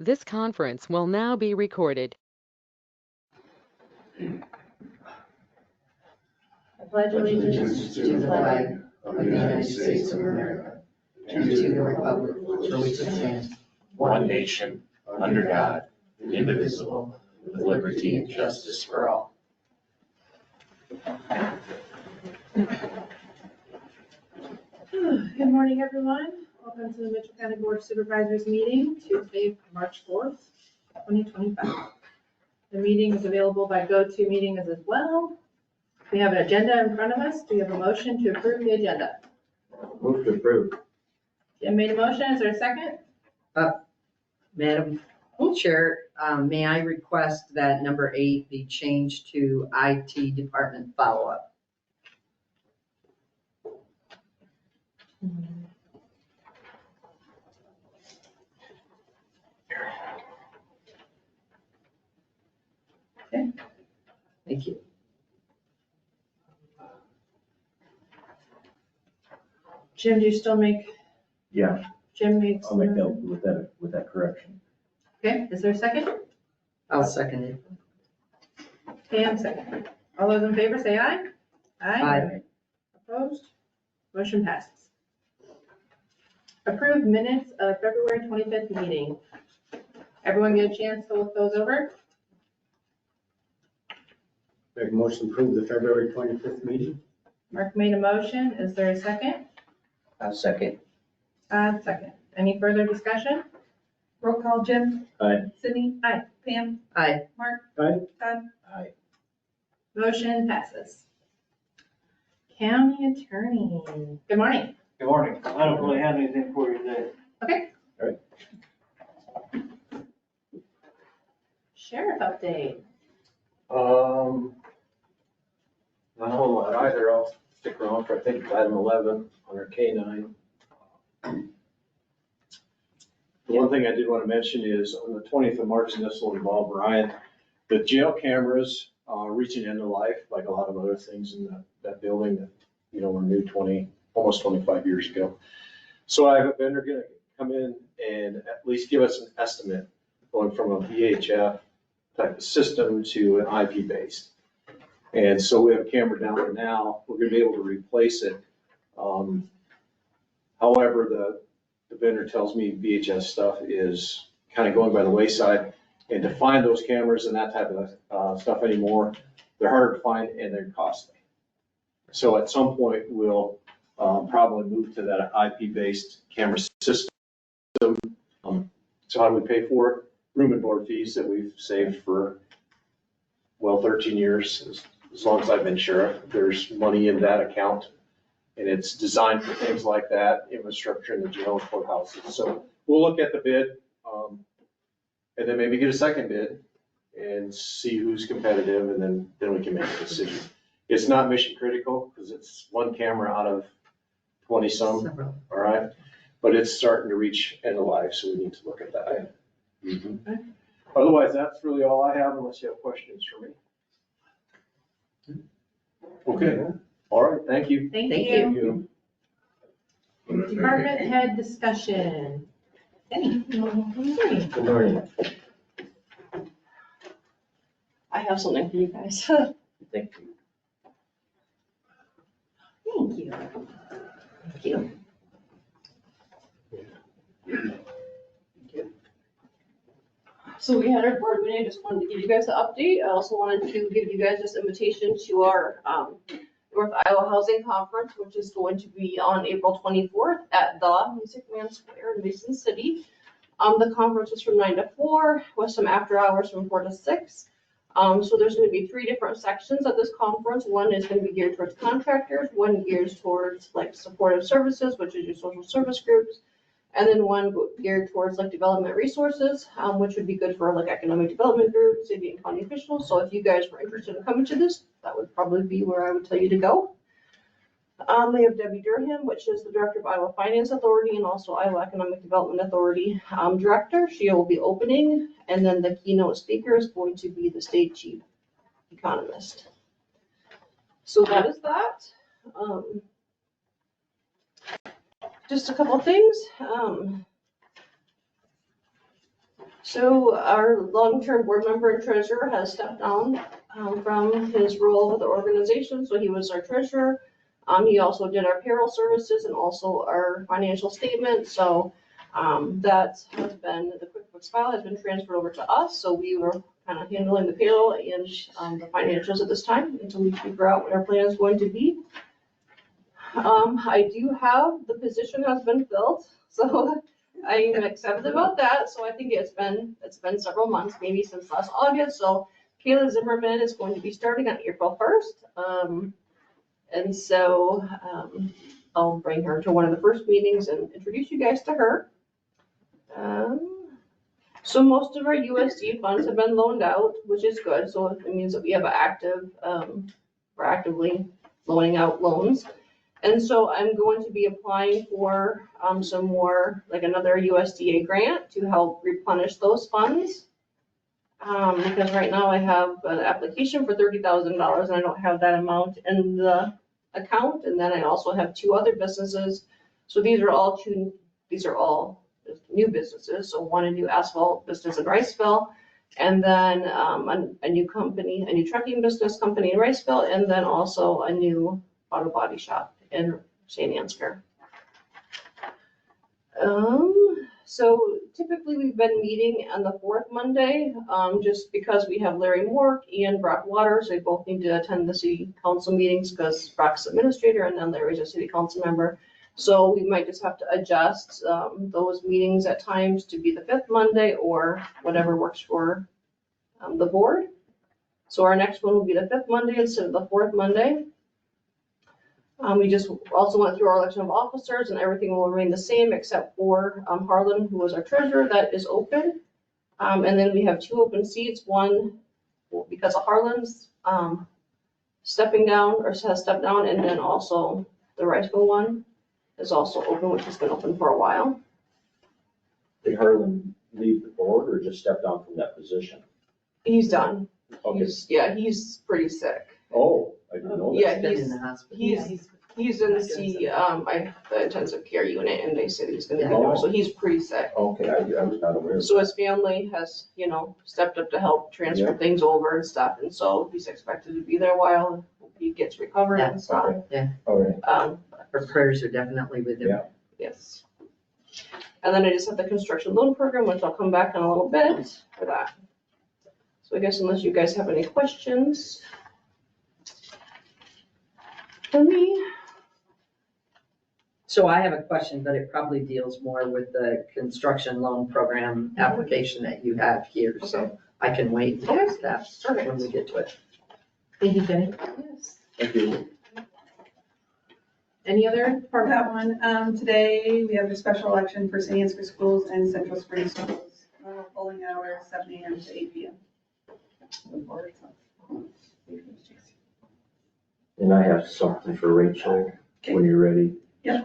This conference will now be recorded. I pledge allegiance to the flag of the United States of America and to the republic for which it stands, one nation, under God, indivisible, with liberty and justice for all. Good morning, everyone. Welcome to the Mitchell County Board of Supervisors meeting, Tuesday, March 4th, 2025. The meeting is available by GoToMeeting as well. We have an agenda in front of us. Do we have a motion to approve the agenda? Move to approve. Jim made a motion. Is there a second? Madam Chair, may I request that number 8 be changed to IT department follow-up? Okay. Thank you. Jim, do you still make? Yeah, Jim makes. I'll make that with that correction. Okay, is there a second? I'll second it. Pam, second. All those in favor say aye. Aye. Opposed? Motion passes. Approved minutes of February 25th meeting. Everyone get a chance to look those over? Make a motion to approve the February 25th meeting. Mark made a motion. Is there a second? I'll second. Second. Any further discussion? Roll call, Jim. Aye. Sydney. Aye. Pam. Aye. Mark. Aye. Todd. Aye. Motion passes. County Attorney. Good morning. Good morning. I don't really have anything for you today. Okay. All right. Sheriff update. Not a whole lot either. I'll stick around for, I think, item 11 on our K9. The one thing I did want to mention is on the 20th of March, and this will involve Ryan, the jail cameras reaching end of life, like a lot of other things in that building that, were new almost 25 years ago. So I have a vendor going to come in and at least give us an estimate going from a VHF type of system to an IP based. And so we have a camera down there now. We're going to be able to replace it. However, the vendor tells me VHS stuff is kind of going by the wayside, and to find those cameras and that type of stuff anymore, they're harder to find and they're costly. So at some point, we'll probably move to that IP-based camera system. So how do we pay for it? Room and board fees that we've saved for, 13 years, as long as I've been sheriff. There's money in that account, and it's designed for things like that, infrastructure in the jail and courthouses. So we'll look at the bid, and then maybe get a second bid and see who's competitive, and then we can make a decision. It's not mission critical because it's one camera out of 20 some, all right? But it's starting to reach end of life, so we need to look at that. Mm-hmm. Otherwise, that's really all I have unless you have questions for me. Okay, all right, thank you. Thank Thank you. Department head discussion. Penny. Good morning. I have something for you guys. Thank you. Thank you. Thank you. So we had our board meeting. I just wanted to give you guys an update. I also wanted to give you guys this invitation to our North Iowa Housing Conference, which is going to be on April 24th at the Music Man Square in Mason City. The conference is from 9 to 4 with some after hours from 4 to 6. So there's going to be 3 different sections at this conference. One is going to be geared towards contractors, one geared towards like supportive services, which is your social service groups, and then one geared towards like development resources, which would be good for like economic development groups, city and county officials. So if you guys were interested in coming to this, that would probably be where I would tell you to go. We have Debbie Durham, which is the Director of Iowa Finance Authority and also Iowa Economic Development Authority Director. She will be opening, and then the keynote speaker is going to be the state chief economist. So that is that. Just a couple of things. So our long-term board member and treasurer has stepped down from his role with the organization, so he was our treasurer. He also did our payroll services and also our financial statement, so that has been, the QuickBooks file has been transferred over to us, so we were kind of handling the payroll and the financials at this time until we figure out what our plan is going to be. I do have, the position has been filled, so I'm excited about that. So I think it's been several months, maybe since last August. So Kayla Zimmerman is going to be starting on April 1st. And so I'll bring her to one of the first meetings and introduce you guys to her. So most of our USD funds have been loaned out, which is good. So it means that we have an active, we're actively loaning out loans. And so I'm going to be applying for some more, like another USDA grant to help replenish those funds. Because right now I have an application for $30,000 and I don't have that amount in the account. And then I also have 2 other businesses. So these are all new businesses. So one, a new asphalt business in Riceville, and then a new company, a new trucking business company in Riceville, and then also a new auto body shop in St. Ansgar. So typically we've been meeting on the 4th Monday, just because we have Larry Mork and Brock Waters. They both need to attend the city council meetings because Brock's administrator and then Larry's a city council member. So we might just have to adjust those meetings at times to be the 5th Monday or whatever works for the board. So our next one will be the 5th Monday instead of the 4th Monday. We just also went through our election of officers and everything will remain the same except for Harlan, who was our treasurer, that is open. And then we have 2 open seats, one because of Harlan's stepping down or has stepped down, and then also the Riceville one is also open, which has been open for a while. Did Harlan leave the board or just step down from that position? He's done. Okay. He's pretty sick. Oh, I didn't know that. Yeah, Been in the hospital. he's in the intensive care unit and they said he's gonna be there, so he's pretty sick. Okay, I was not aware of that. So his family has, stepped up to help transfer things over and stuff, and so he's expected to be there a while. He gets recovered and stuff. All right. Our prayers are definitely with him. Yeah. Yes. And then I just have the construction loan program, which I'll come back in a little bit for that. So I guess unless you guys have any questions for me. So I have a question, but it probably deals more with the construction loan program application that you have here, so I can wait and ask that when we get to it. Thank you, Jenny. Yes. Thank you. Any other For part? that one, today we have a special election for St. Ansgar Schools and Central Spring Schools. Polling hours 7 a.m. to 8 p.m. And I have something for Rachel when you're ready. Yeah.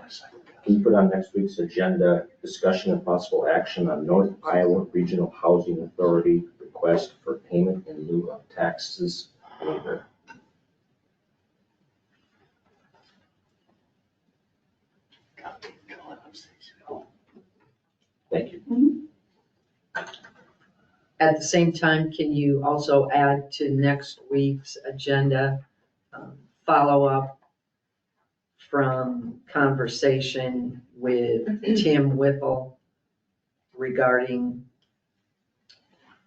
Can you put on next week's agenda, discussion of possible action on North Iowa Regional Housing Authority request for payment in lieu of taxes waiver? Thank you. At the same time, can you also add to next week's agenda, follow-up from conversation with Tim Whipple regarding,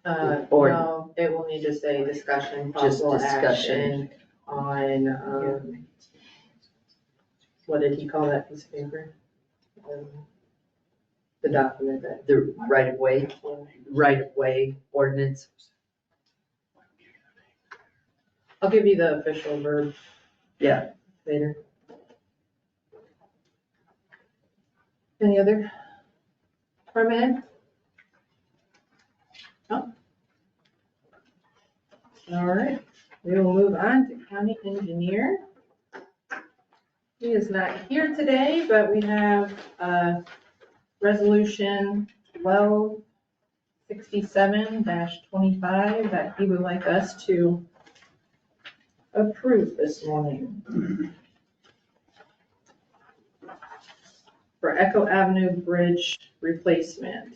Or- No, it will need to say discussion, Just possible discussion. action on, what did he call that piece of paper? The document that. the right-of-way ordinance? I'll give you the official verb. Yeah. Later. Any other comment? No? All right, we will move on to county engineer. He is not here today, but we have resolution 1267-25 that he would like us to approve this morning. For Echo Avenue Bridge replacement.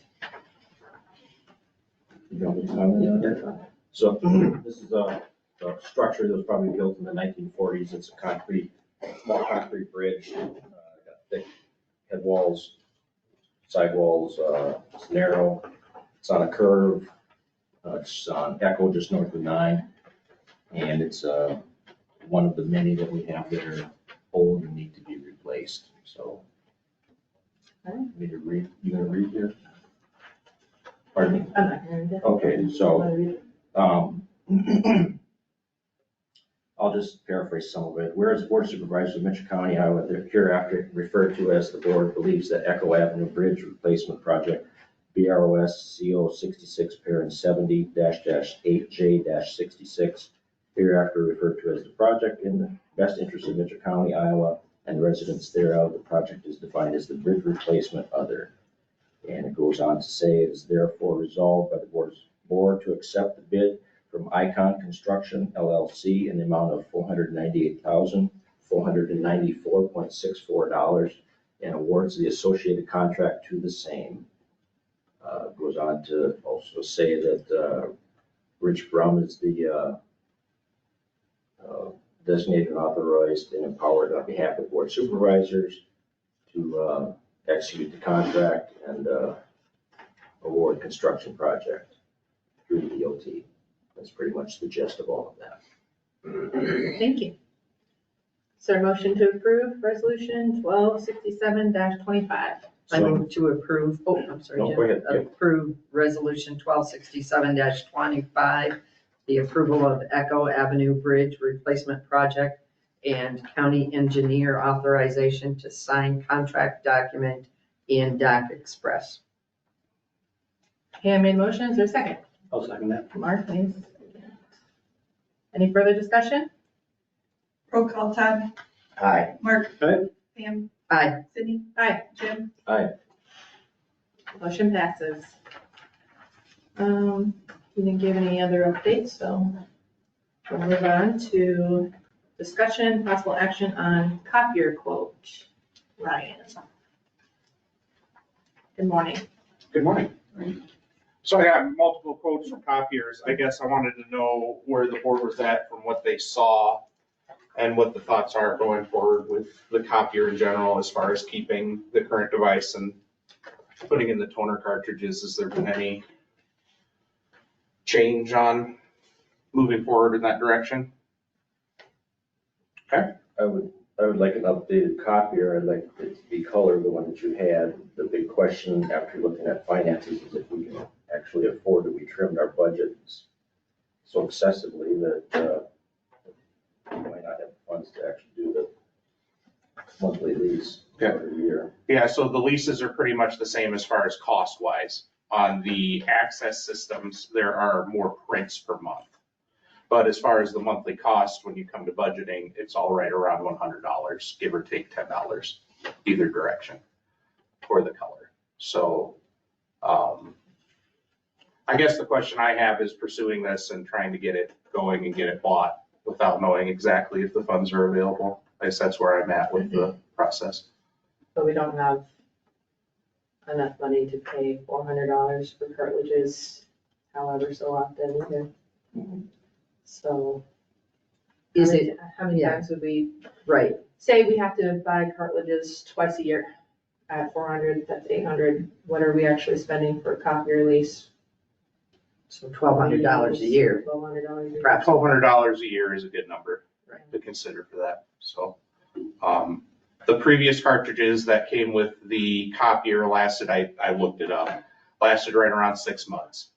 So this is a structure that was probably built in the 1940s. It's a small concrete bridge, got thick head walls, sidewalls, it's narrow, it's on a curve, it's on Echo just north of 9, and it's one of the many that we have that are old and need to be replaced, so. Me to read, you gonna read here? Pardon me? I'm not hearing that. Okay, so, I'll just paraphrase some of it. Whereas the Board of Supervisors of Mitchell County, Iowa, hereafter referred to as the board, believes that Echo Avenue Bridge Replacement Project, BROS CO 66 parent 70-8J-66, hereafter referred to as the project in the best interest of Mitchell County, Iowa, and residents thereof. The project is defined as the bridge replacement other. And it goes on to say, it is therefore resolved by the board to accept the bid from Icon Construction LLC in the amount of $498,494.64 and awards the associated contract to the same. Goes on to also say that Rich Brum is the designated, authorized, and empowered on behalf of the board of supervisors to execute the contract and award construction project through the DOT. That's pretty much the gist of all of that. Thank you. Is there a motion to approve resolution 1267-25? I move to approve, I'm sorry, No, Jim. go ahead, yeah. Approve resolution 1267-25, the approval of Echo Avenue Bridge Replacement Project and county engineer authorization to sign contract document in Doc Express. Pam made motion, is there a second? I'll second that. Mark, please. Any further discussion? Roll call, Todd, Aye. Mark. Aye. Pam, Aye. Sydney, Aye, Jim. Aye. motion passes. We didn't give any other updates, so we'll move on to discussion, possible action on copier quote. Ryan. Good morning. Good morning. So I got multiple quotes from copiers. I guess I wanted to know where the board was at from what they saw and what the thoughts are going forward with the copier in general as far as keeping the current device and putting in the toner cartridges. Has there been any change on moving forward in that direction? Okay. I would like an updated copier. I'd like it to be color, the one that you had. The big question after looking at finances is if we can actually afford it. We trimmed our budgets so excessively that we might not have funds to actually do the monthly lease every year. Yeah, so the leases are pretty much the same as far as cost wise. On the access systems, there are more prints per month. But as far as the monthly cost, when you come to budgeting, it's all right around $100, give or take $10, either direction for the color. So I guess the question I have is pursuing this and trying to get it going and get it bought without knowing exactly if the funds are available. I guess that's where I'm at with the process. But we don't have enough money to pay $400 for cartridges however so often either. So. Is it, How many yeah. times would we right, say we have to buy cartridges twice a year at 400, that's 800. What are we actually spending for a copier lease? so $1,200 a year. $1,200 a year. Perhaps. $1,200 a year is a good number to consider for that. So the previous cartridges that came with the copier lasted, I looked it up, lasted right around 6 months.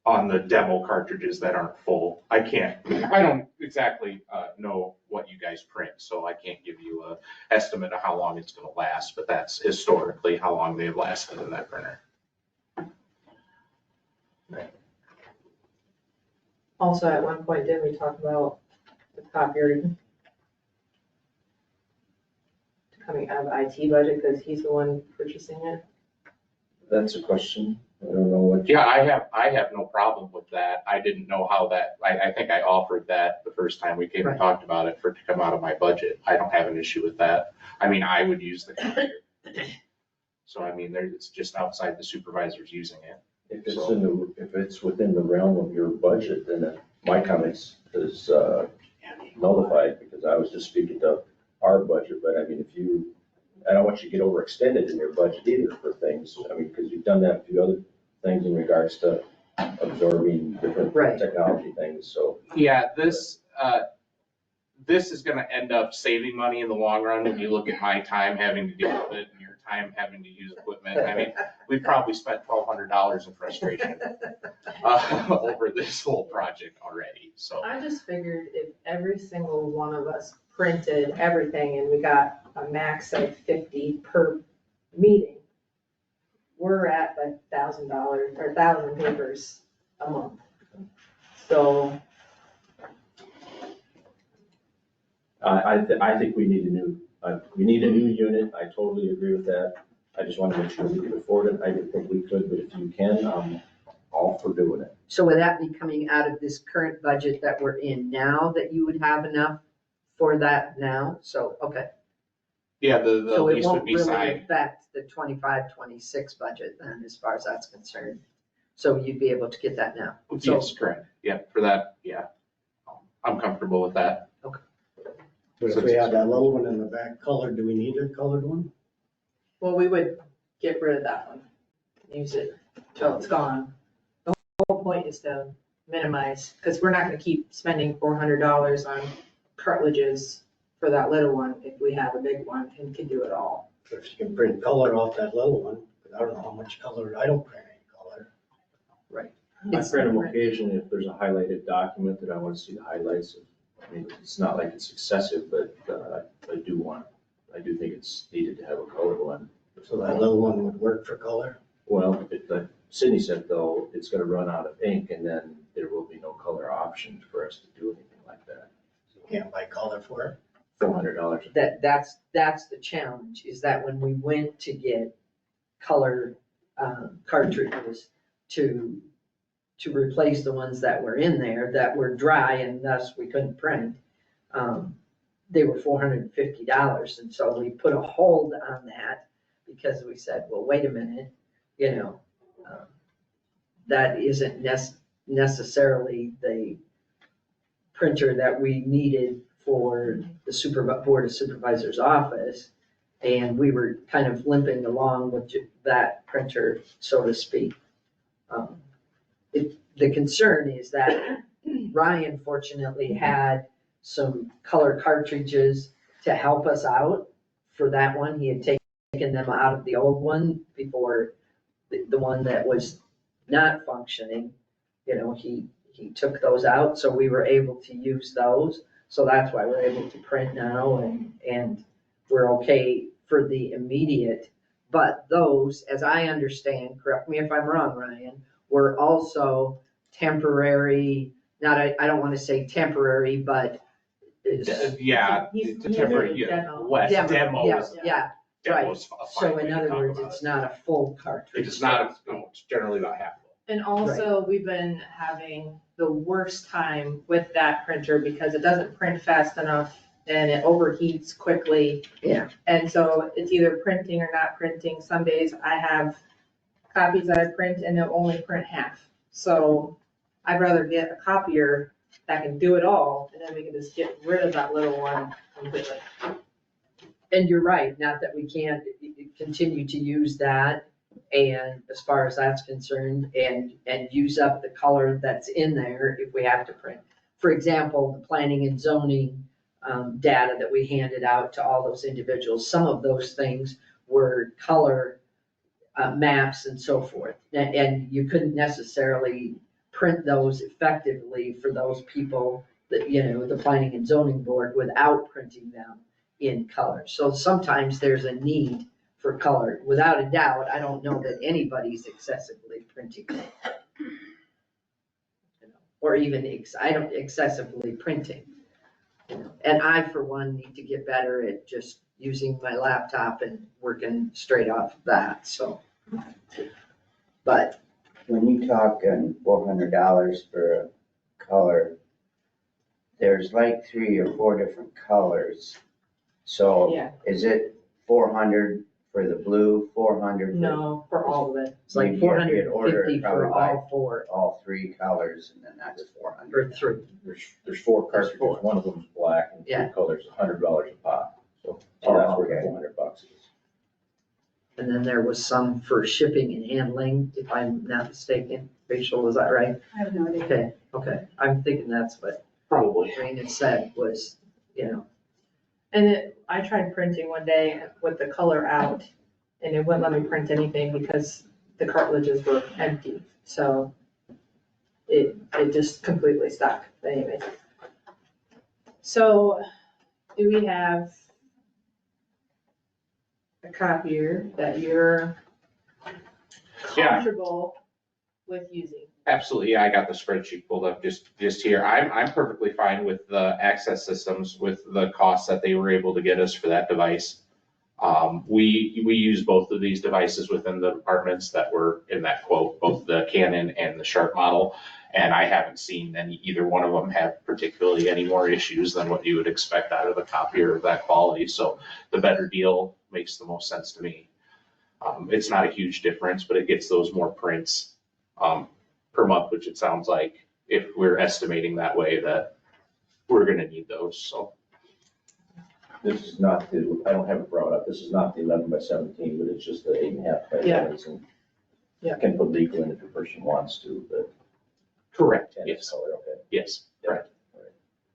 On the demo cartridges that aren't full, I don't exactly know what you guys print, so I can't give you an estimate of how long it's gonna last, but that's historically how long they've lasted in that printer. Also, at one point, didn't we talk about the copier coming out of IT budget because he's the one purchasing it? That's a question. I don't know what. Yeah, I have no problem with that. I didn't know how that, I think I offered that the first time we came and talked about it for it to come out of my budget. I don't have an issue with that. I mean, I would use the copier. So I mean, it's just outside the supervisors using it. If it's within the realm of your budget, then my comments is nullified, because I was just speaking to our budget, but I mean, I don't want you to get overextended in your budget either for things, I mean, because you've done that a few other things in regards to absorbing different Right. technology things, so. Yeah, this is gonna end up saving money in the long run when you look at my time having to deal with it and your time having to use equipment. I mean, we probably spent $1,200 in frustration over this whole project already, so. I just figured if every single one of us printed everything and we got a max of 50 per meeting, we're at like $1,000 or 1,000 papers a month. So I think we need a new unit, I totally agree with that. I just want to make sure we can afford it, I didn't think we could, but if you can, I'm all for doing it. So would that be coming out of this current budget that we're in now, that you would have enough for that now? So, okay. Yeah, the So it lease would won't be really signed. affect the 25-26 budget then, as far as that's concerned. So you'd be able to get that now. So- Yes, correct. Yeah, for that, yeah. I'm comfortable with that. But if we have that little one in the back colored, do we need a colored one? well, we would get rid of that one, use it till it's gone. The whole point is to minimize, because we're not gonna keep spending $400 on cartridges for that little one if we have a big one and can do it all. If you can print color off that little one, but I don't know how much color, I don't print any color. I print them occasionally if there's a highlighted document that I want to see the highlights of. I mean, it's not like it's excessive, but I do think it's needed to have a colored one. So that little one would work for color. Well, like Sydney said, though, it's gonna run out of ink, and then there will be no color option for us to do anything like that. You can't buy color for it. $400. That's the challenge, is that when we went to get color cartridges to replace the ones that were in there that were dry and thus we couldn't print, they were $450. And so we put a hold on that because we said, well, wait a minute, that isn't necessarily the printer that we needed for the Board of Supervisors office. And we were kind of limping along with that printer, so to speak. The concern is that Ryan fortunately had some color cartridges to help us out for that one. He had taken them out of the old one before the one that was not functioning. He took those out, so we were able to use those. So that's why we're able to print now and we're okay for the immediate. But those, as I understand, correct me if I'm wrong, Ryan, were also temporary, I don't want to say temporary, but. Yeah, He's the temporary, doing yeah, demo. West Demo, demos. Yeah, right. Demos are fine, So we in can other talk words, about it's it. not a full cartridge. It's not, no, it's generally not half full. And also, we've been having the worst time with that printer because it doesn't print fast enough and it overheats quickly. Yeah. And so it's either printing or not printing. Some days I have copies that I print and they'll only print half. So I'd rather get a copier that can do it all, and then we can just get rid of that little one completely. And you're right, not that we can't continue to use that, and as far as that's concerned, and use up the color that's in there if we have to print. For example, the planning and zoning data that we handed out to all those individuals, some of those things were color maps and so forth. And you couldn't necessarily print those effectively for those people that, the planning and zoning board without printing them in color. So sometimes there's a need for color. Without a doubt, I don't know that anybody's excessively printing. Or even excessively printing. And I, for one, need to get better at just using my laptop and working straight off of that, so. But When you talk $400 for a color, there's like 3 or 4 different colors. So Yeah. is it 400 For the blue, 400. for- No, for all of it. It's like You'd four have to hundred order and fifty it probably for by all four, all three colors, and then that's or 400. three. There's four cartridges, four. one of them's black and Yeah. two colors, $100 a pop. So Oh, that's where the okay. $400 is. And then there was some for shipping and handling, if I'm not mistaken. Rachel, was that right? I have no idea. Okay, I'm thinking that's what Probably. Raina said was, you know, And I tried printing one day with the color out, and it wouldn't let me print anything because the cartridges were empty. So it just completely stuck. But anyways. So do we have a copier that you're Yeah. comfortable with using? Absolutely, yeah, I got the spreadsheet pulled up just here. I'm perfectly fine with the access systems, with the costs that they were able to get us for that device. We use both of these devices within the departments that were in that quote, both the Canon and the Sharp model. And I haven't seen either one of them have particularly any more issues than what you would expect out of a copier of that quality. So the better deal makes the most sense to me. It's not a huge difference, but it gets those more prints per month, which it sounds like, if we're estimating that way, that we're gonna need those, so. This is not the, I don't have it brought up, this is not the 11x17, but it's just the 8.5 by Yeah. 11s. And Yeah. Can put legal in if a person wants to, but. Correct, And it's yes, color, okay. yes, correct.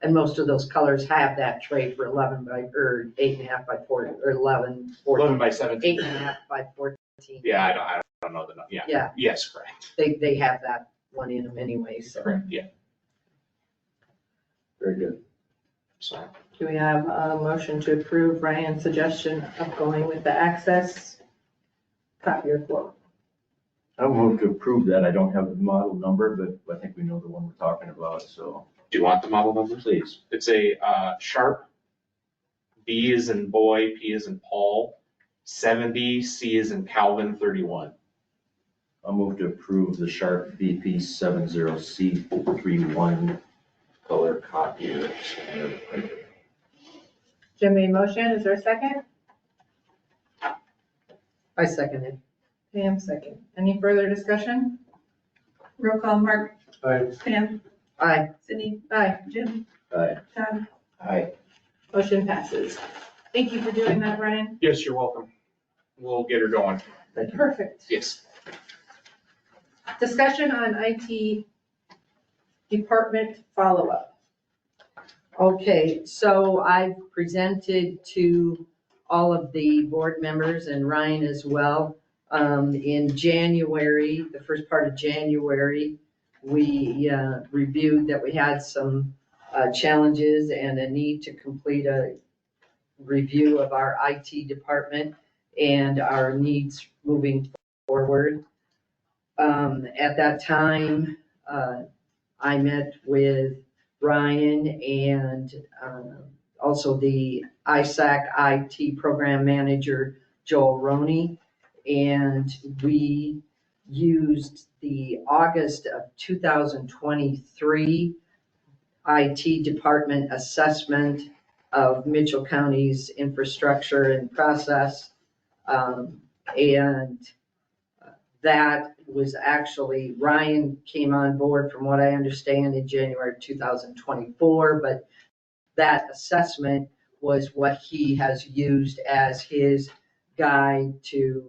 and most of those colors have that tray for 11 by, or 8.5 by 4, or 11, 14, 11 by 17. 8.5 by 14. Yeah, I don't know yeah. Yeah. Yes, correct, They have that one in them anyway, so. correct, yeah, Very good. so. Do we have a motion to approve Ryan's suggestion of going with the access copier quote? I will move to approve that. I don't have the model number, but I think we know the one we're talking about, so Do you want the model number? please. It's a Sharp, B is in boy, P is in Paul, 70, C is in Calvin, 31. I'll move to approve the Sharp BP70C31 color copier. Standard printer. Jim made motion, is there a second? I second it. Pam second. Any further discussion? Roll call, Mark. Aye. Pam. Aye. Sydney. Aye, Jim. Aye. Todd. Aye. motion passes. Thank you for doing that, Ryan. Yes, you're welcome. We'll get her going. Perfect. Yes. Discussion on IT department follow-up. Okay, so I've presented to all of the board members and Ryan as well. In January, the first part of January, we reviewed that we had some challenges and a need to complete a review of our IT department and our needs moving forward. At that time, I met with Ryan and also the ISAC IT program manager, Joel Roney. And we used the August of 2023 IT department assessment of Mitchell County's infrastructure and process. And that was actually, Ryan came on board, from what I understand, in January of 2024, but that assessment was what he has used as his guide to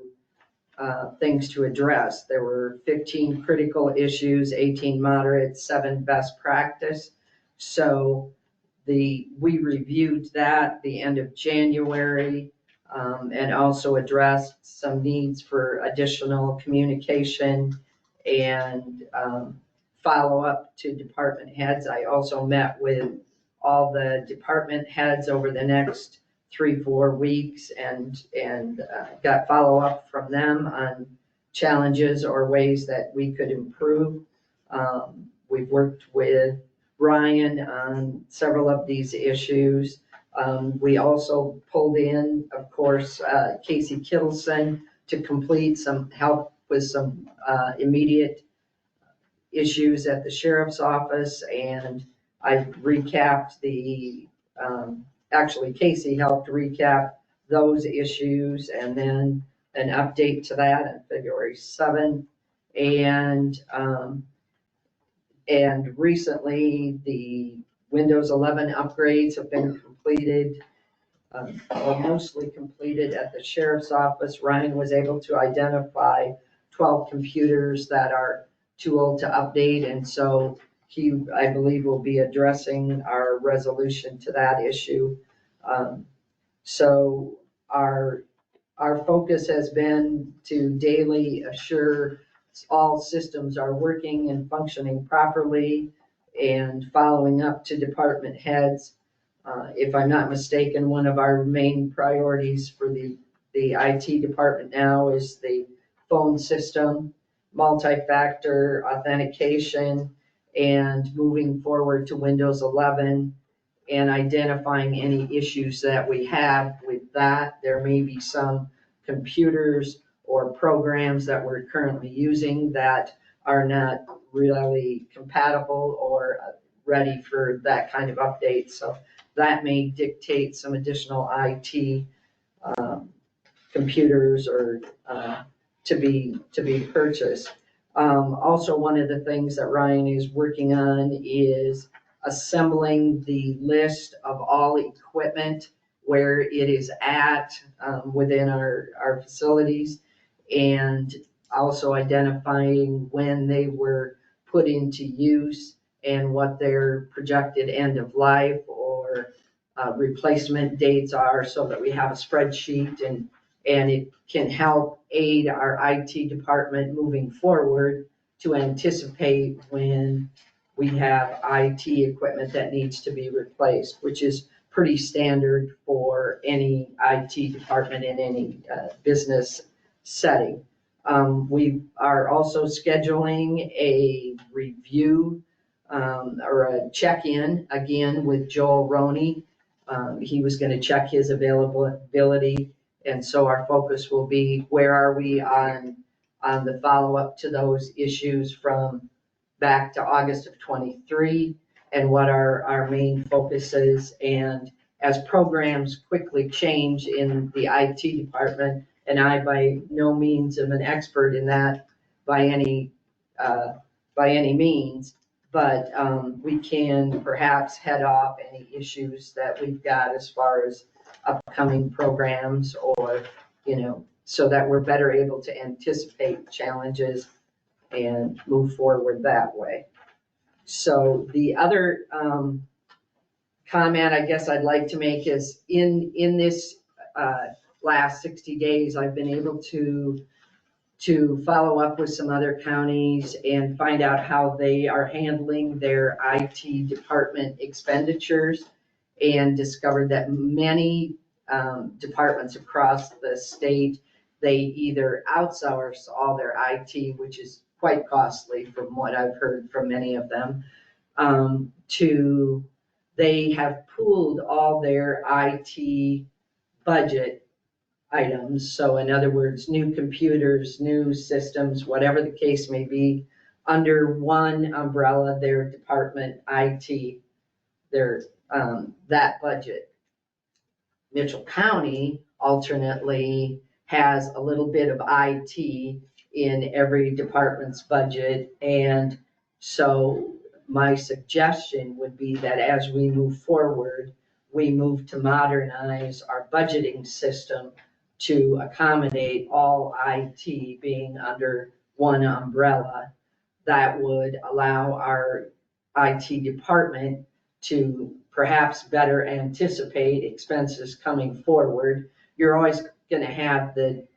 things to address. There were 15 critical issues, 18 moderate, 7 best practice. So we reviewed that the end of January, and also addressed some needs for additional communication and follow up to department heads. I also met with all the department heads over the next 3-4 weeks and got follow up from them on challenges or ways that we could improve. We've worked with Ryan on several of these issues. We also pulled in, of course, Casey Kittleson to complete some help with some immediate issues at the sheriff's office. And I recapped actually Casey helped recap those issues, and then an update to that on February 7th. And recently, the Windows 11 upgrades have been completed, or mostly completed at the sheriff's office. Ryan was able to identify 12 computers that are too old to update, and so he, I believe, will be addressing our resolution to that issue. So our focus has been to daily assure all systems are working and functioning properly, and following up to department heads. If I'm not mistaken, one of our main priorities for the IT department now is the phone system, multi-factor authentication, and moving forward to Windows 11 and identifying any issues that we have with that. There may be some computers or programs that we're currently using that are not really compatible or ready for that kind of update. So that may dictate some additional IT computers or to be purchased. Also, one of the things that Ryan is working on is assembling the list of all equipment where it is at within our facilities, and also identifying when they were put into use and what their projected end of life or replacement dates are, so that we have a spreadsheet, and it can help aid our IT department moving forward to anticipate when we have IT equipment that needs to be replaced, which is pretty standard for any IT department in any business setting. We are also scheduling a review or a check-in again with Joel Roney. He was going to check his availability, and so our focus will be where are we on the follow-up to those issues from back to August of 23, and what our main focus is. And as programs quickly change in the IT department, and I by no means am an expert in that by any means, but we can perhaps head off any issues that we've got as far as upcoming programs, or, so that we're better able to anticipate challenges and move forward that way. So the other comment I guess I'd like to make is in this last 60 days, I've been able to follow up with some other counties and find out how they are handling their IT department expenditures, and discovered that many departments across the state, they either outsource all their IT, which is quite costly from what I've heard from many of them, to they have pooled all their IT budget items. So in other words, new computers, new systems, whatever the case may be, under one umbrella, their department IT, their that budget. Mitchell County alternately has a little bit of IT in every department's budget. And so my suggestion would be that as we move forward, we move to modernize our budgeting system to accommodate all IT being under one umbrella. That would allow our IT department to perhaps better anticipate expenses coming forward. You're always going to have the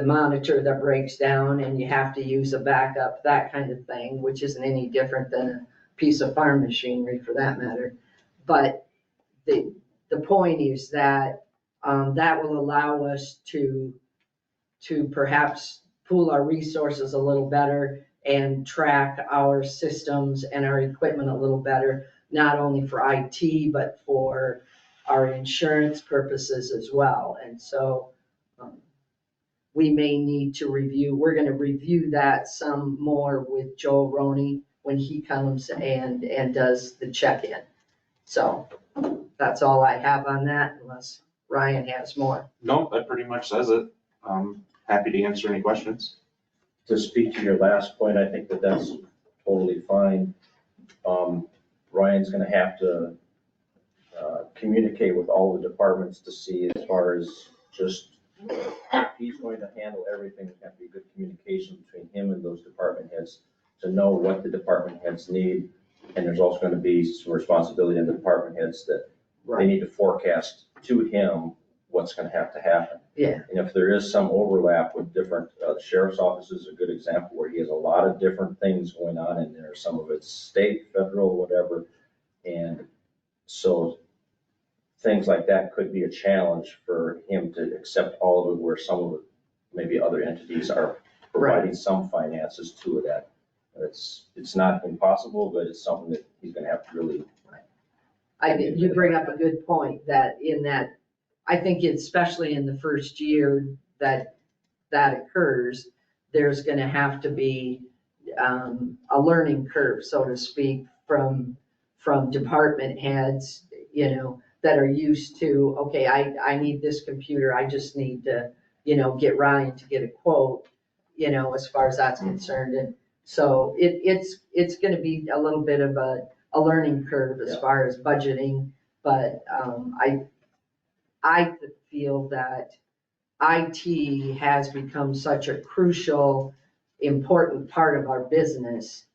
monitor that breaks down and you have to use a backup, that kind of thing, which isn't any different than a piece of farm machinery for that matter. But the point is that that will allow us to perhaps pool our resources a little better and track our systems and our equipment a little better, not only for IT, but for our insurance purposes as well. And so we may need to we're going to review that some more with Joel Roney when he comes and does the check-in. So that's all I have on that, unless Ryan has more. No, that pretty much says it. Happy to answer any questions. To speak to your last point, I think that that's totally fine. Ryan's gonna have to communicate with all the departments to see as far as just, if he's going to handle everything, there's have to be good communication between him and those department heads to know what the department heads need. And there's also gonna be some responsibility on the department heads that they need to forecast to him what's gonna have to happen. Yeah. And if there is some overlap with different, the sheriff's office is a good example where he has a lot of different things going on in there. Some of it's state, federal, whatever. And so things like that could be a challenge for him to accept all of it, where some of it, maybe other entities are providing some finances to that. It's not impossible, but it's something that he's gonna have to really. You bring up a good point that I think especially in the first year that occurs, there's gonna have to be a learning curve, so to speak, from department heads, that are used to, okay, I need this computer, I just need to, get Ryan to get a quote, as far as that's concerned. And so it's gonna be a little bit of a learning curve as far as budgeting, but I feel that IT has become such a crucial, important part of our business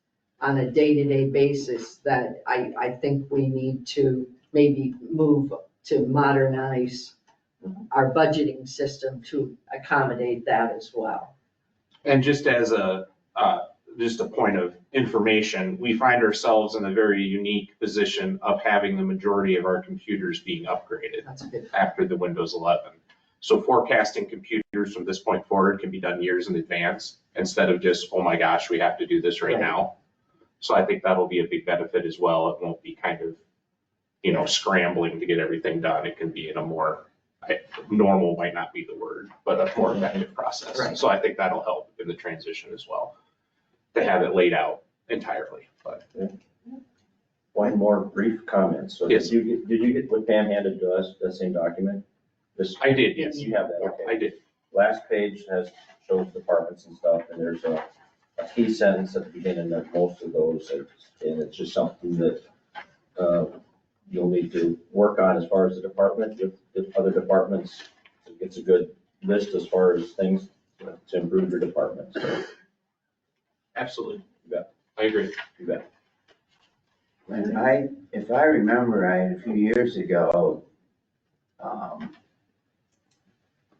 on a day-to-day basis that I think we need to maybe move to modernize our budgeting system to accommodate that as well. And just as just a point of information, we find ourselves in a very unique position of having the majority of our computers being upgraded That's a good. after the Windows 11. So forecasting computers from this point forward can be done years in advance instead of just, oh my gosh, we have to do this right now. So I think that'll be a big benefit as well. It won't be kind of, scrambling to get everything done. It can be in a more, normal might not be the word, but a more effective process. Right. So I think that'll help in the transition as well, to have it laid out entirely, but. One more brief comment. So Yes. did you get what Pam handed to us, that same document? I did, yes. You have that, okay. I did. Last page shows departments and stuff, and there's a key sentence at the beginning of most of those, and it's just something that you'll need to work on as far as the department, with other departments. It's a good list as far as things to improve your department, so. Absolutely. You bet. I agree. You bet. And if I remember right, a few years ago,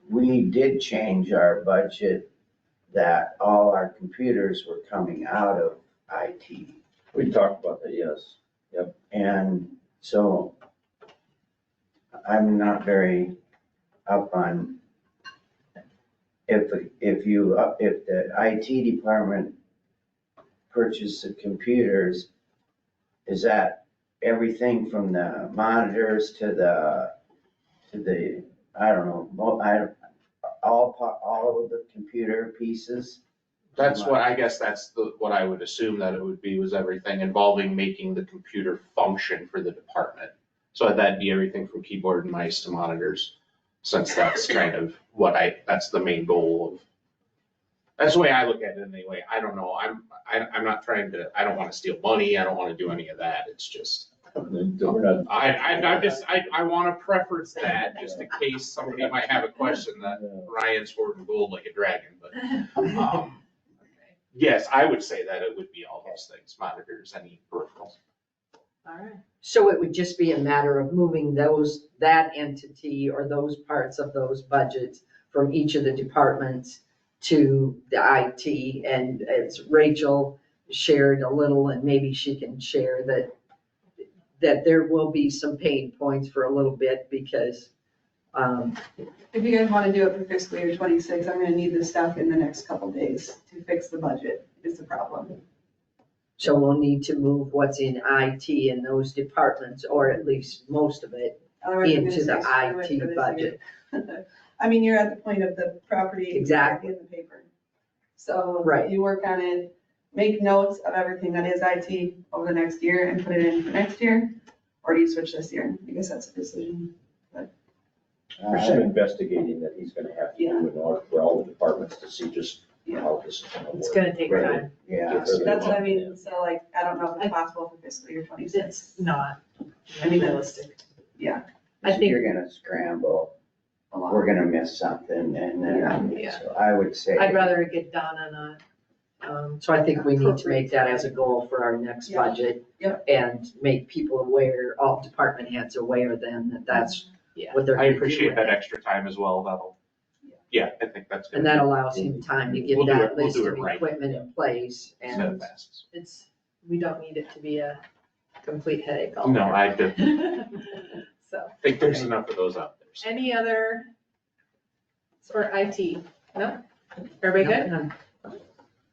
we did change our budget that all our computers were coming out of IT. We talked about that, yes. Yep. And so I'm not very up on if the IT department purchased the computers, is that everything from the monitors to the, I don't know, all of the computer pieces? That's what, I guess that's what I would assume that it would be, was everything involving making the computer function for the department. So that'd be everything from keyboard and mice to monitors, since that's kind of that's the main goal of, that's the way I look at it anyway. I don't know, I'm not trying to, I don't want to steal money, I don't want to do any of that, it's just, I want to preference that, just in case somebody might have a question that Ryan's hoarding gold like a dragon, but, yes, I would say that it would be all those things, monitors, any peripherals. All right. So it would just be a matter of moving that entity or those parts of those budgets from each of the departments to the IT. And as Rachel shared a little, and maybe she can share that there will be some pain points for a little bit because. If you guys want to do it for fiscal year 26, I'm gonna need this stuff in the next couple days to fix the budget, is the problem. So we'll need to move what's in IT in those departments, or at least most of it, Otherwise, I'm gonna into the say screw it IT for this budget. year. I mean, you're at the point of the property. Exactly. In the paper. So. Right. You work on it, make notes of everything that is IT over the next year and put it in for next year, or do you switch this year? I guess that's a decision. There's some investigating that he's gonna have to do in order for all the departments to see just how this is gonna work. It's gonna take time. Yeah. That's what I mean, so like, I don't know if it's possible for fiscal year 26. It's not I mean, realistic. Yeah. I think, You're gonna scramble, A lot. we're gonna miss something, and then, Yeah. so I would say. I'd rather it get done on a, So I think we need to make that as a goal for our next Yeah. budget. Yep. And make people aware, all department heads aware then that that's Yeah. what they're I gonna do appreciate with that it. extra time as well, that'll, yeah, I think that's good. And that allows him time to get We'll do that it- we'll list do of it right. equipment in place Set and of passes. we don't need it to be a complete headache all No, year. I did So, think there's enough of those out there. so. any other for IT? No? Everybody good?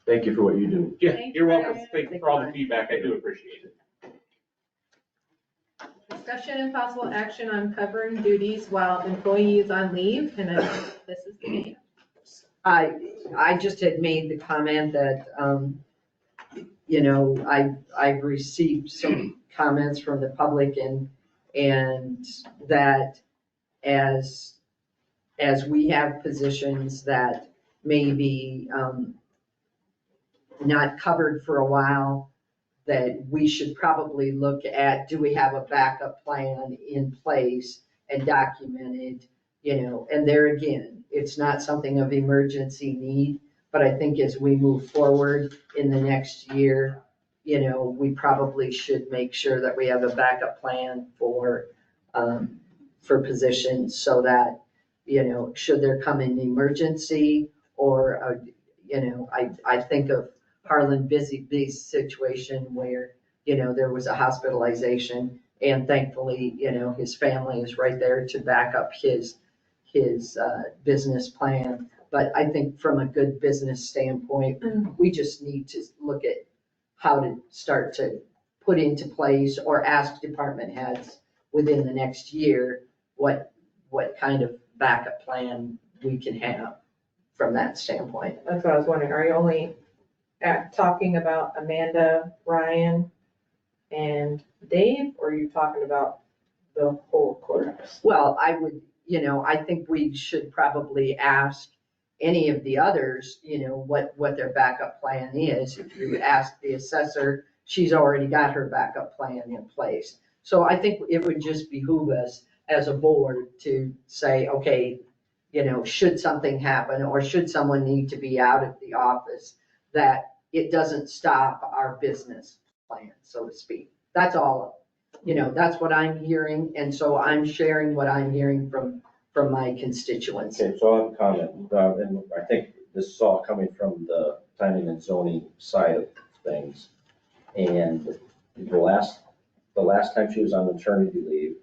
Thank you for what you do. Yeah, Thank you're you, welcome. guys. Thank you for all the feedback. I do appreciate it. Discussion and possible action on covering duties while employee is on leave, and I think this is the name. I just had made the comment that, I've received some comments from the public and that as we have positions that may be, not covered for a while, that we should probably look at, do we have a backup plan in place and documented, and there again, it's not something of emergency need, but I think as we move forward in the next year, we probably should make sure that we have a backup plan for positions so that, should there come an emergency or, I think of Harlan Busy Bee's situation where, there was a hospitalization and thankfully, his family is right there to back up his business plan. But I think from a good business standpoint, we just need to look at how to start to put into place or ask department heads within the next year, what kind of backup plan we can have from that standpoint. That's what I was wondering, are you only talking about Amanda, Ryan, and Dave, or are you talking about the whole courthouse? Well, I would, I think we should probably ask any of the others, what their backup plan is. If you ask the assessor, she's already got her backup plan in place. So I think it would just behoove us as a board to say, okay, should something happen or should someone need to be out of the office, that it doesn't stop our business plan, so to speak. That's all, that's what I'm hearing. And so I'm sharing what I'm hearing from my constituents. Okay, so I have a comment, and I think this is all coming from the planning and zoning side of things. And the last time she was on maternity leave,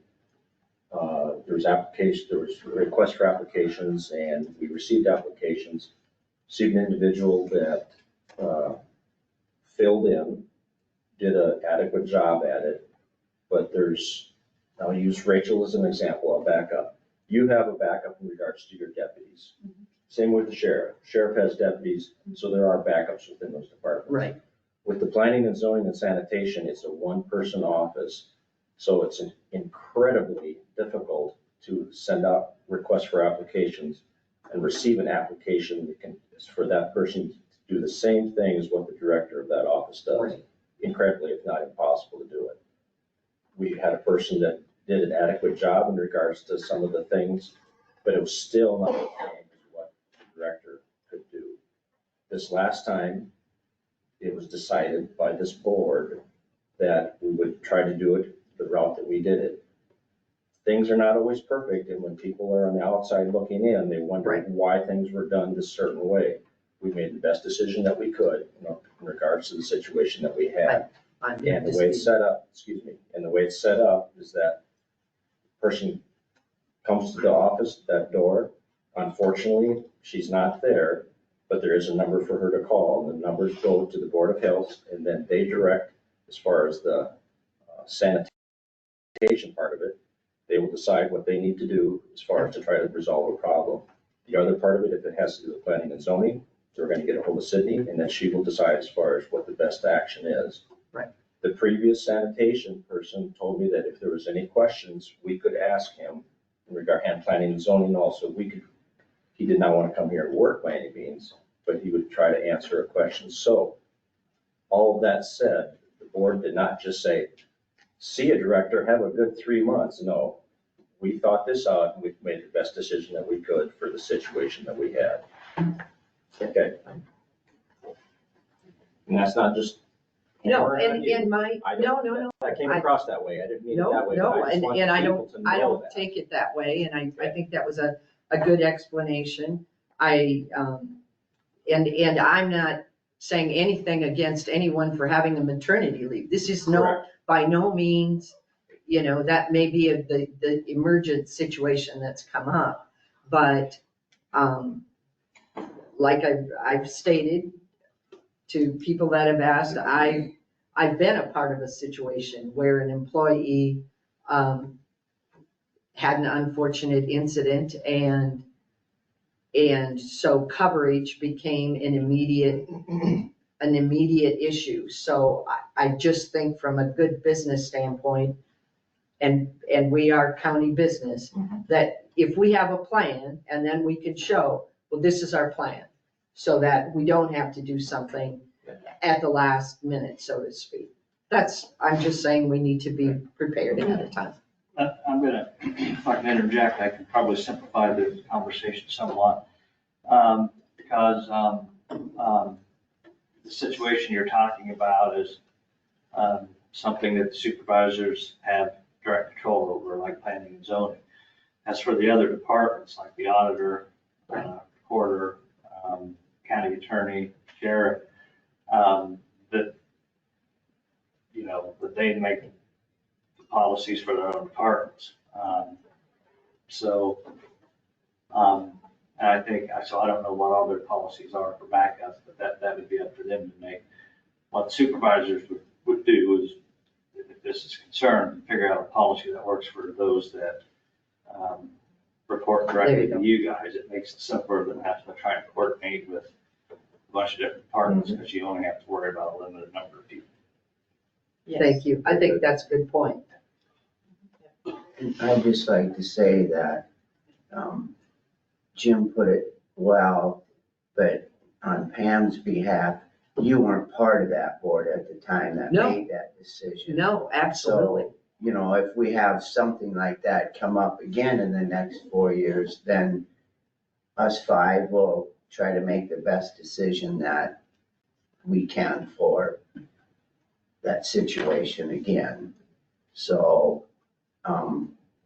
there was requests for applications, and we received applications. Received an individual that filled in, did an adequate job at it, but I'll use Rachel as an example, I'll back up. You have a backup in regards to your deputies. Same with the sheriff. Sheriff has deputies, so there are backups within those departments. Right. With the planning and zoning and sanitation, it's a one-person office, so it's incredibly difficult to send out requests for applications and receive an application that is for that person to do the same thing as what the director of that office does. Right. Incredibly, if not impossible to do it. We had a person that did an adequate job in regards to some of the things, but it was still not the same as what the director could do. This last time, it was decided by this board that we would try to do it the route that we did it. Things are not always perfect, and when people are on the outside looking in, they wonder why things were done this certain way. We made the best decision that we could, in regards to the situation that we had. And the way it's set up, and the way it's set up is that person comes to the office, that door, unfortunately, she's not there, but there is a number for her to call, and the numbers go to the Board of Health, and then they direct, as far as the sanitation part of it, they will decide what they need to do as far as to try to resolve a problem. The other part of it, if it has to do with planning and zoning, they're gonna get a hold of Sydney, and then she will decide as far as what the best action is. Right. The previous sanitation person told me that if there was any questions, we could ask him regarding planning and zoning also, he did not want to come here and work by any means, but he would try to answer a question. So all of that said, the board did not just say, see you, director, have a good 3 months. No, we thought this out and we made the best decision that we could for the situation that we had. Okay. And that's not just. No, and in my, no. I came across that way. I didn't mean it that way. No, but I just want and I people to I know don't that. take it that way, and I think that was a good explanation. And I'm not saying anything against anyone for having a maternity leave. This is Correct. by no means, that may be the emergent situation that's come up. But, like I've stated to people that have asked, I've been a part of a situation where an employee, had an unfortunate incident and so coverage became an immediate issue. So I just think from a good business standpoint, and we are county business, that if we have a plan and then we can show, well, this is our plan, so that we don't have to do something at the last minute, so to speak. I'm just saying we need to be prepared ahead of time. I'm gonna, if I can interject, I can probably simplify the conversation somewhat. Because the situation you're talking about is something that the supervisors have direct control over, like planning and zoning. As for the other departments, like the auditor, recorder, county attorney, sheriff, that they make the policies for their own departments. And I think, so I don't know what all their policies are for backups, but that would be up to them to make. What supervisors would do is, if this is concerned, figure out a policy that works for those that report directly to you guys. It makes it simpler than having to try and coordinate with a bunch of different departments, because you only have to worry about a limited number of people. Thank you. I think that's a good point. I'd just like to say that Jim put it well, but on Pam's behalf, you weren't part of that board at the time that No. made that decision. No, absolutely. So, if we have something like that come up again in the next 4 years, then us 5 will try to make the best decision that we can for that situation again. So,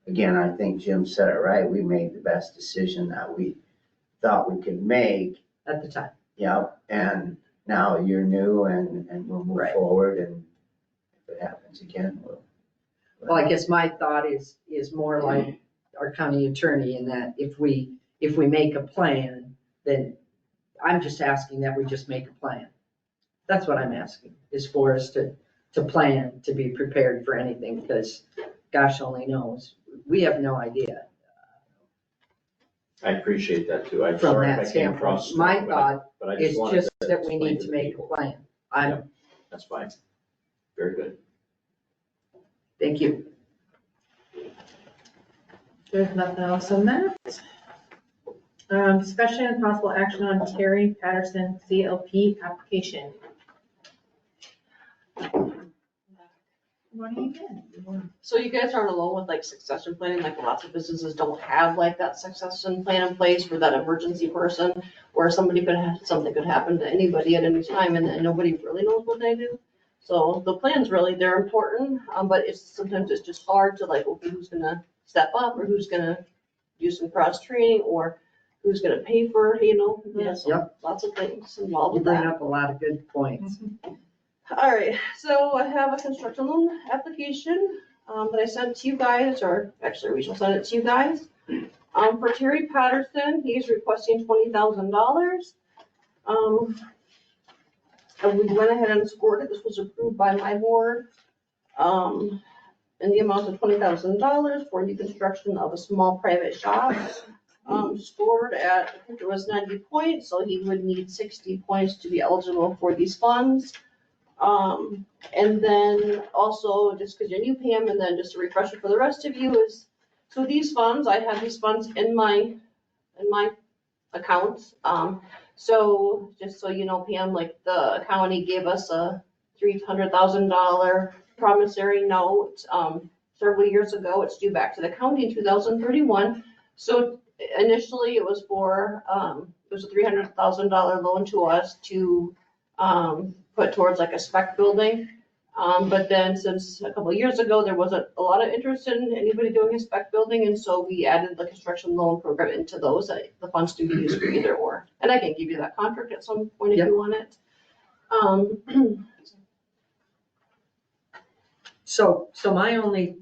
again, I think Jim said it right. We made the best decision that we thought we could make. At the time. Yep, and now you're new and we'll move forward, and if it happens again, we'll. Well, I guess my thought is more like our county attorney, in that if we make a plan, then I'm just asking that we just make a plan. That's what I'm asking, is for us to plan, to be prepared for anything, because gosh only knows, we have no idea. I appreciate that too. I'm From sorry if that I came standpoint, across. my strong, thought but I is wanted just to that we explain need to to the make a people. plan. That's fine. Very good. Thank you. There's nothing else on that. Discussion and possible action on Terry Patterson CLP application. What do you get? So you guys aren't alone with like succession planning, like lots of businesses don't have like that succession plan in place for that emergency person, where something could happen to anybody at any time and then nobody really knows what they do. So the plans really, they're important, but sometimes it's just hard to like, okay, who's gonna step up, or who's gonna do some cross training, or who's gonna pay for, Yes. lots of things involved You with bring that. up a lot of good points. All right, so I have a construction loan application that I sent to you guys, or actually Rachel sent it to you guys. For Terry Patterson, he's requesting $20,000. And we went ahead and scored it. This was approved by my board. In the amount of $20,000 for the construction of a small private shop. Scored at, I think it was 90 points, so he would need 60 points to be eligible for these funds. And then also, just because you're new, Pam, and then just a refresher for the rest of you is, So these funds, I have these funds in my accounts. So just so you know, Pam, like the county gave us a $300,000 promissory note, several years ago. It's due back to the county in 2031. So initially it was for, it was a $300,000 loan to us to, put towards like a spec building. But then since a couple of years ago, there wasn't a lot of interest in anybody doing a spec building, and so we added the construction loan program into those, the funds to be used for either or. And I can give you that contract at some point if you want it. So my only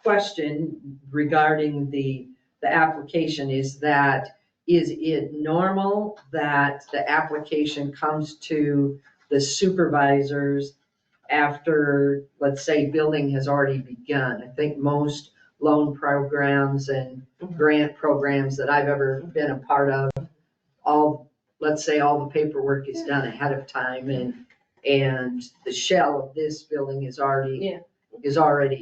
question regarding the application is it normal that the application comes to the supervisors after, let's say, building has already begun? I think most loan programs and grant programs that I've ever been a part of, let's say all the paperwork is done ahead of time and the shell of this building is already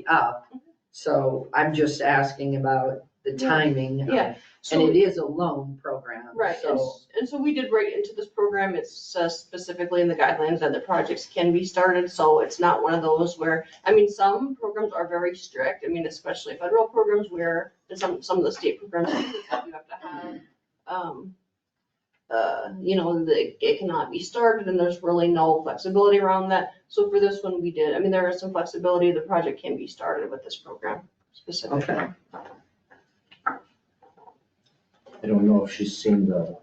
up. So I'm just asking about the timing. Yeah. And it is a loan program. Right, So and so we did write into this program, it says specifically in the guidelines that the projects can be started, so it's not one of those where, I mean, some programs are very strict, I mean, especially federal programs where, and some of the state programs, you have to have, it cannot be started, and there's really no flexibility around that. So for this one, we did, I mean, there is some flexibility, the project can be started with this program specifically. Okay. I don't know if she's seen the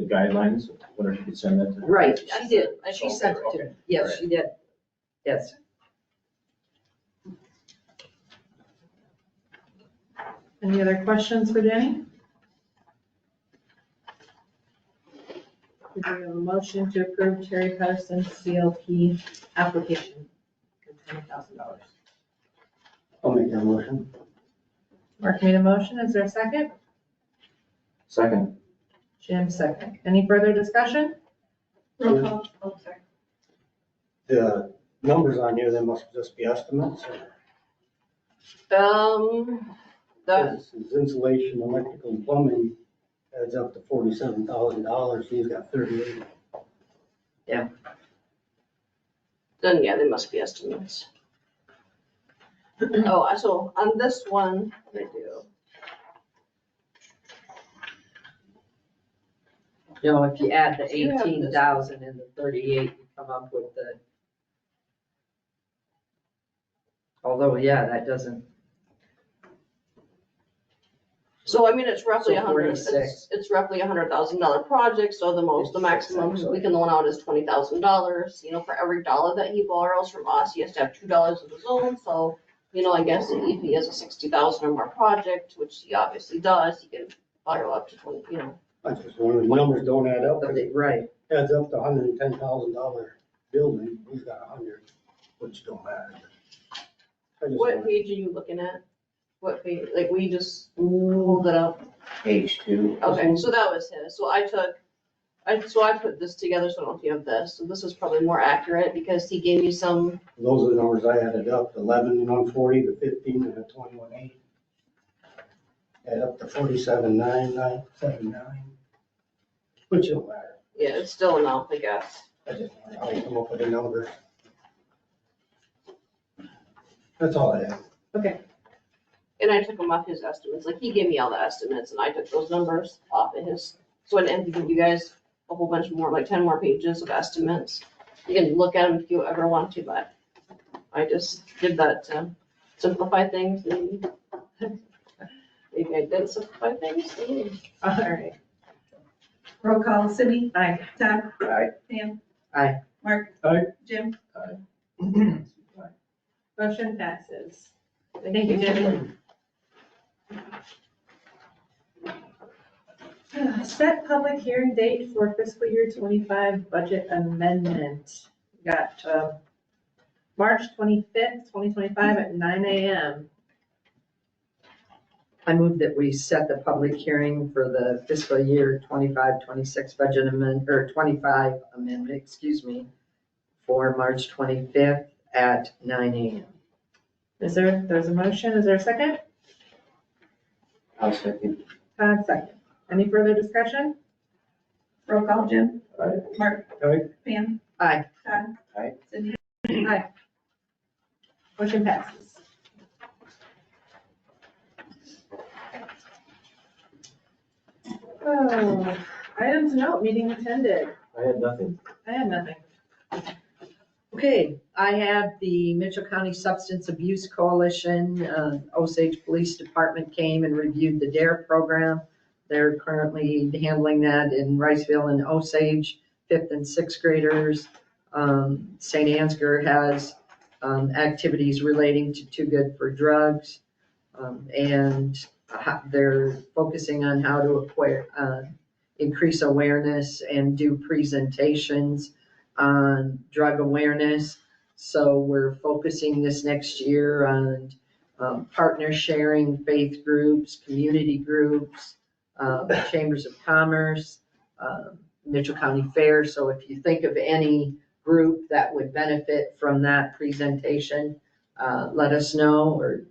guidelines, whether she could send that to. Right, I she did. did. She sent it to me. Yes, she did. Yes. Any other questions for Jenny? We have a motion to approve Terry Patterson's CLP application for $20,000. I'll make that motion. Mark made a motion. Is there a second? Second. Jim second. Any further discussion? Roll call. Oh, sorry. The numbers on here, they must just be estimates. The, This is insulation, electrical, and plumbing adds up to $47,000. He's got 38. then, yeah, they must be estimates. Oh, so on this one, they do. You know, if you add the You have this. 18,000 and the 38, you come up with the. Although, yeah, that doesn't, So I mean, it's roughly So 46. it's roughly $100,000 project, so the maximum we can loan out is $20,000. You know, for every dollar that he borrows from us, he has to have $2 of his own, so, you know, I guess if he has a $60,000 or more project, which he obviously does, he can borrow up to 20, you know. I just wonder, the numbers don't add up. right. Adds up to $110,000 building. He's got 100, which don't matter. I just What wonder. page are you looking at? What page, like, we just hold it up? Page 2. Okay, so that was his, so I put this together, so I don't know if you have this, so this is probably more accurate, because he gave you some, Those are the numbers I added up, 11, 140, the 15, and the 21.8. Add up to 47,979, which don't matter. yeah, it's still enough, I guess. I just wonder how you come up with a number. That's all I have. Okay, And I took him off his estimates, like, he gave me all the estimates, and I took those numbers off of his, so I didn't have to give you guys a whole bunch more, like 10 more pages of estimates. You can look at them if you ever want to, but I just did that to simplify things, maybe. Maybe I didn't simplify things. all right. Roll call. Sydney? Aye. Tom? Aye. Pam? Aye. Mark? Aye. Jim? Motion passes. Thank you, Jenny. Set public hearing date for fiscal year 25 budget amendment. We got March 25th, 2025 at 9 a.m. I move that we set the public hearing for the fiscal year 25-26 budget amendment, or 25 amendment, excuse me, for March 25th at 9 a.m. There's a motion, is there a second? I'll second. Todd second. Any further discussion? Roll call, Jim? Aye. Mark? Aye. Pam? Aye. Todd? Aye. Cindy? Aye. Motion passes. Oh, items to note, meeting attended. I had nothing. I had nothing. Okay, I had the Mitchell County Substance Abuse Coalition, Osage Police Department came and reviewed the DARE program. They're currently handling that in Riceville and Osage, 5th and 6th graders. St. Ansgar has activities relating to Too Good for Drugs. And they're focusing on how to increase awareness and do presentations on drug awareness. So we're focusing this next year on partner sharing, faith groups, community groups, chambers of commerce, Mitchell County Fair. So if you think of any group that would benefit from that presentation, let us know or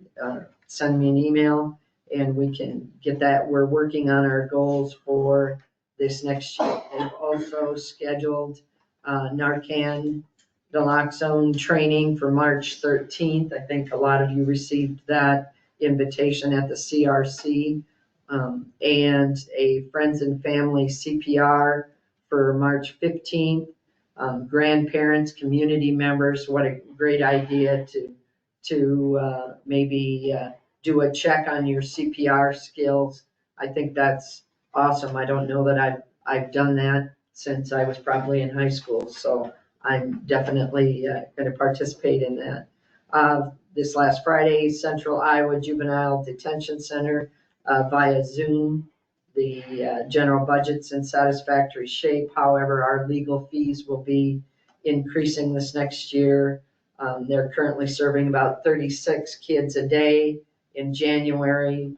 send me an email and we can get that. We're working on our goals for this next year. They've also scheduled Narcan naloxone training for March 13th. I think a lot of you received that invitation at the CRC. And a friends and family CPR for March 15th. Grandparents, community members, what a great idea to maybe do a check on your CPR skills. I think that's awesome. I don't know that I've done that since I was probably in high school, so I'm definitely going to participate in that. This last Friday, Central Iowa Juvenile Detention Center via Zoom. The general budget's in satisfactory shape. However, our legal fees will be increasing this next year. They're currently serving about 36 kids a day. In January,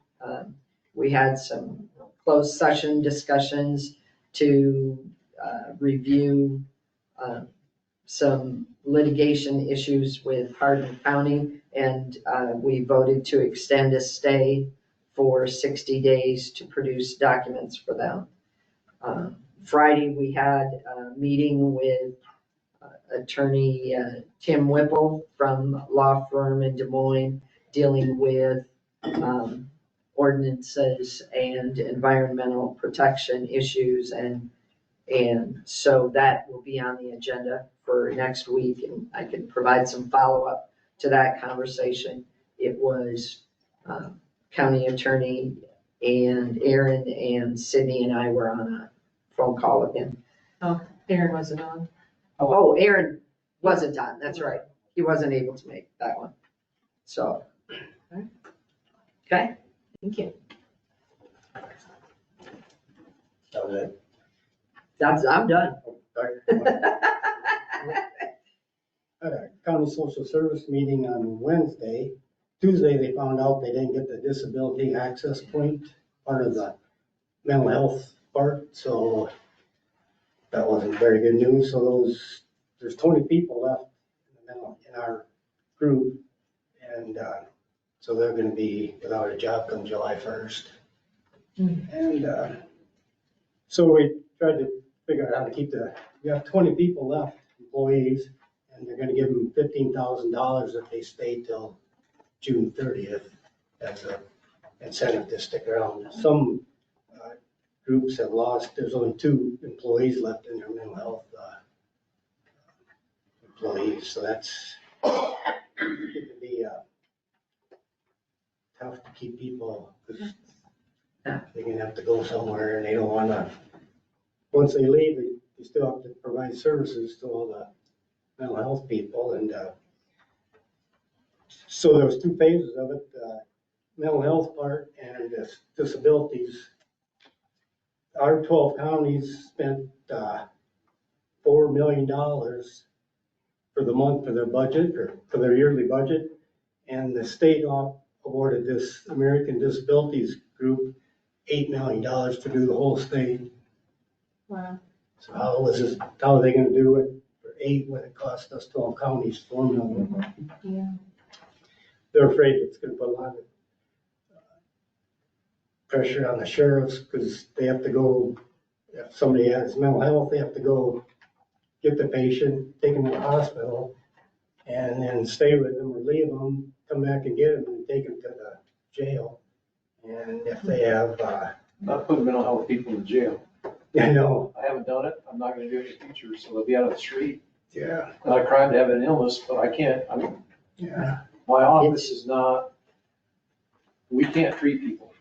we had some closed session discussions to review some litigation issues with Hardin County, and we voted to extend a stay for 60 days to produce documents for them. Friday, we had a meeting with attorney Tim Whipple from law firm in Des Moines dealing with ordinances and environmental protection issues. And so that will be on the agenda for next week, and I can provide some follow-up to that conversation. It was county attorney and Aaron and Sydney and I were on a phone call with him. Oh, Aaron wasn't on. Oh, Aaron wasn't on, that's right. He wasn't able to make that one. So, okay. Thank you. That was it. I'm done. At a county social service meeting on Wednesday. Tuesday, they found out they didn't get the disability access point, part of the mental health part, so that wasn't very good news. So there's 20 people left in our group, and so they're gonna be without a job come July 1st. And so we tried to figure out how to keep we have 20 people left, employees, and they're gonna give them $15,000 if they stay till June 30th as a incentive to stick around. Some groups have lost, there's only 2 employees left in their mental health employees, so it can be tough to keep people, because they're gonna have to go somewhere and they don't wanna, once they leave, they still have to provide services to all the mental health people, and so there was 2 phases of it, mental health part and this disabilities. Our 12 counties spent $4 million for the month for their budget, or for their yearly budget, and the state awarded this American Disabilities Group $8 million to do the whole state. Wow. So how are they gonna do it for 8 when it cost us 12 counties $4 million? Yeah. They're afraid it's gonna put a lot of pressure on the sheriffs, because they have to go, if somebody has mental health, they have to go get the patient, take them to the hospital, and then stay with them or leave them, come back and get them and take them to the jail. And if they have, Not putting mental health people in jail. I know, I haven't done it. I'm not gonna do it in the future, so they'll be out on the street. yeah, Not a crime to have an illness, but I can't, I mean, yeah, my office is not, we can't treat people.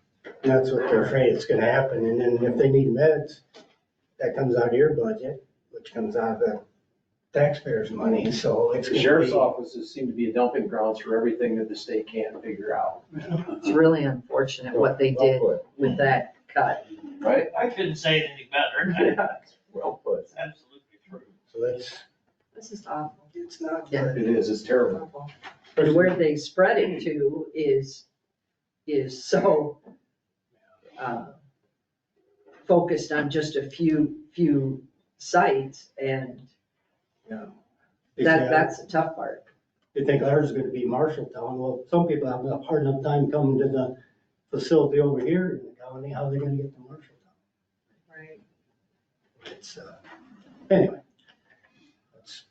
that's what they're afraid is gonna happen. And then if they need meds, that comes out of your budget, which comes out of the taxpayers' money, so it's. The sheriff's offices seem to be a dumping grounds for everything that the state can't figure out. It's really unfortunate what they Well did put. with that cut. Right? I couldn't say it any better. Yeah, well put. It's absolutely true. So that's, This is awful. it's not Yeah. good. It is, it's terrible. Awful. And where they spread it to is so focused on just a few sites, and Yeah. They say, that's the tough part. They think ours is gonna be Marshalltown. Well, some people have a hard enough time coming to the facility over here in the county. How are they gonna get to Marshalltown? Right. It's, anyway. That's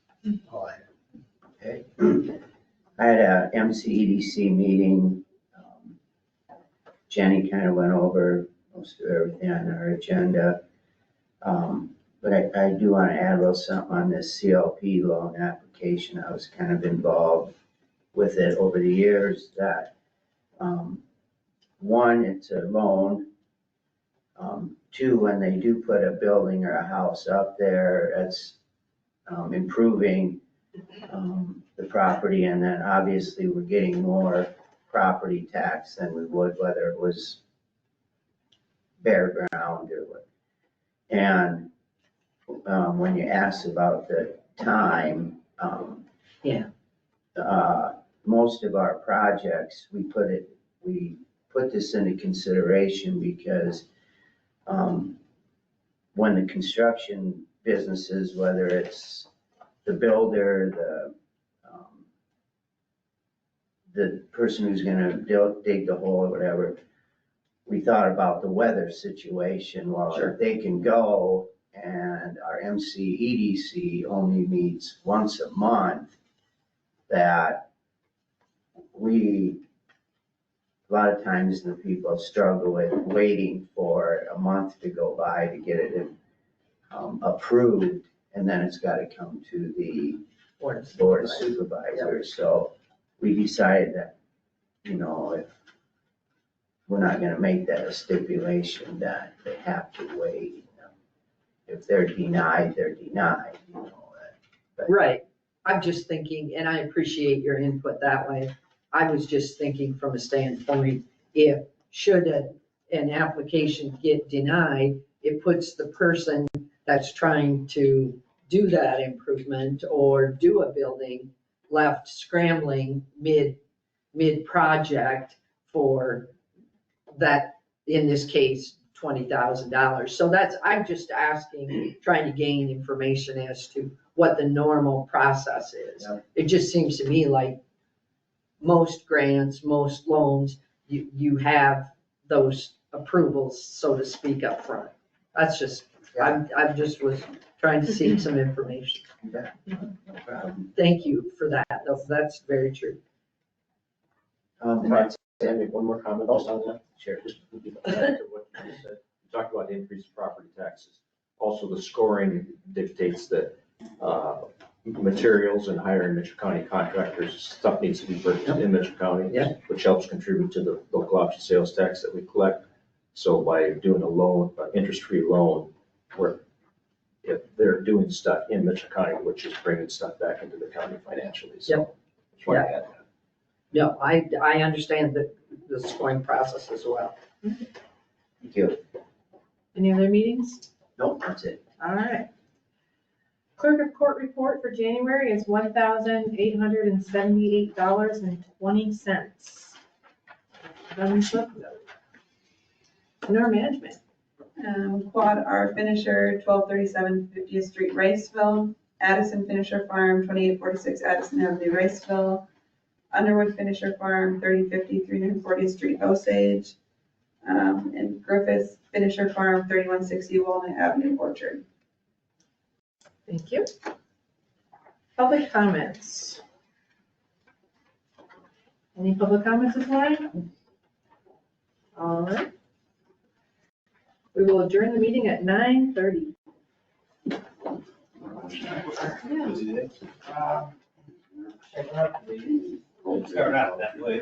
all I have. Okay. I had a MCEDC meeting. Jenny kind of went over most of everything on our agenda. But I do want to add a little something on this CLP loan application. I was kind of involved with it over the years that, one, it's a loan. Two, when they do put a building or a house up there, it's improving the property, and then obviously we're getting more property tax than we would whether it was bare ground or what. And when you asked about the time, most of our projects, we put this into consideration because when the construction businesses, whether it's the builder, the person who's gonna dig the hole or whatever, we thought about the weather situation. Well, if they can go and our MCEDC only meets once a month, that a lot of times the people struggle with waiting for a month to go by to get it approved, and then it's gotta come to the Board of Supervisors. So we decided that, if we're not gonna make that a stipulation that they have to wait. If they're denied, they're denied, Right. I'm just thinking, and I appreciate your input that way. I was just thinking from a standpoint, should an application get denied, it puts the person that's trying to do that improvement or do a building left scrambling mid-project for that, in this case, $20,000. So I'm just asking, trying to gain information as to what the normal process is. Yeah. It just seems to me like most grants, most loans, you have those approvals, so to speak, up front. That's just, I just was trying to seek some information. no problem. Thank you for that, though. That's very true. That's Can I make one more comment also on that? Sure. Just to add to what you said. You talked about increased property taxes. Also, the scoring dictates that materials and hiring Mitchell County contractors, stuff needs to be purchased in Mitchell County, Yeah. which helps contribute to the local option sales tax that we collect. So by doing a loan, an interest-free loan, where if they're doing stuff in Mitchell County, which is bringing stuff back into the county financially, so. Just wanted to add that. No, I understand the scoring process as well. Thank you. Any other meetings? Nope, that's it. All right. Clerk of Court report for January is $1,878.20. Manure management. Quad R Finisher, 1237 50th Street, Riceville. Addison Finisher Farm, 2846 Addison Avenue, Riceville. Underwood Finisher Farm, 3050 340th Street, Osage. And Griffiths Finisher Farm, 3160 Walnut Avenue, Orchard. Thank you. Public comments. Any public comments this morning? All right. We will adjourn the meeting at 9:30. Start out that way.